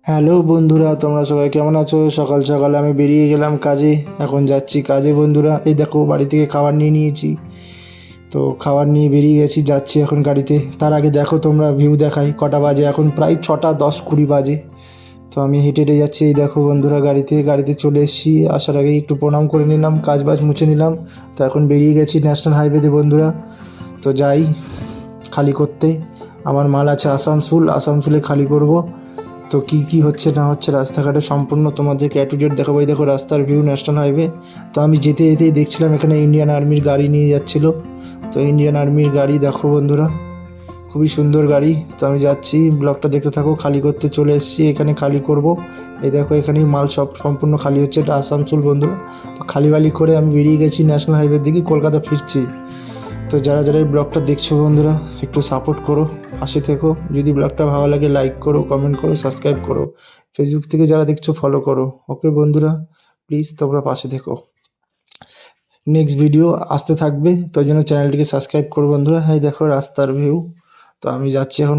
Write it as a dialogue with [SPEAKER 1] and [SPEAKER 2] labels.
[SPEAKER 1] Hello বন্ধুরা, তোমরা সবাই কেমন আছো? সকাল সকাল আমি বেরিয়ে গেলাম কাজে। এখন যাচ্ছি কাজে বন্ধুরা। এই দেখো বাড়ি থেকে খাবার নিয়ে নিয়েছি। তো খাবার নিয়ে বেরিয়ে গেছি, যাচ্ছি এখন গাড়িতে। তার আগে দেখো তোমরা ভিউ দেখাই কটা বাজে। এখন প্রায় 6টা 10-20 বাজে। তো আমি হেঁটে হেঁটে যাচ্ছি। এই দেখো বন্ধুরা গাড়িতে চলে এসেছি। আসার আগে একটু প্রণাম করে নিলাম, কাজ বাজ মুছে নিলাম। তো এখন বেরিয়ে গেছি ন্যাশনাল হাইওয়েতে বন্ধুরা। তো যাই খালি করতে। আমার মাল আছে আসানসোলে খালি করব। তো কি কি হচ্ছে না হচ্ছে রাস্তাঘাটে সম্পূর্ণ তোমাদেরকে A to Z দেখাবো। এই দেখো রাস্তার ভিউ, ন্যাশনাল হাইওয়ে। তো আমি যেতে যেতেই দেখছিলাম এখানে ইন্ডিয়ান আর্মির গাড়ি নিয়ে যাচ্ছিল। তো ইন্ডিয়ান আর্মির গাড়ি দেখো বন্ধুরা, খুবই সুন্দর গাড়ি। তো আমি যাচ্ছি, ব্লগটা দেখতে থাকো। খালি করতে চলে এসেছি, এখানে খালি করব। এই দেখো এখানেই মাল সব সম্পূর্ণ খালি হচ্ছে। এটা আসানসোল বন্ধুরা। তো খালি বালি করে আমি বেরিয়ে গেছি ন্যাশনাল হাইওয়ের দিকে, কলকাতা ফিরছি। তো যারা যারা এই ব্লগটা দেখছো বন্ধুরা, একটু সাপোর্ট করো, পাশে থেকো। যদি ব্লগটা ভালো লাগে লাইক করো, কমেন্ট করো, সাবস্ক্রাইব করো। ফেসবুক থেকে যারা দেখছো ফলো করো। ওকে বন্ধুরা, প্লিজ তোমরা পাশে থেকো। নেক্সট ভিডিও আসতে থাকবে, তো ওই জন্য চ্যানেলটিকে সাবস্ক্রাইব করো বন্ধুরা। হ্যাঁ দেখো রাস্তার ভিউ। তো আমি যাচ্ছি এখন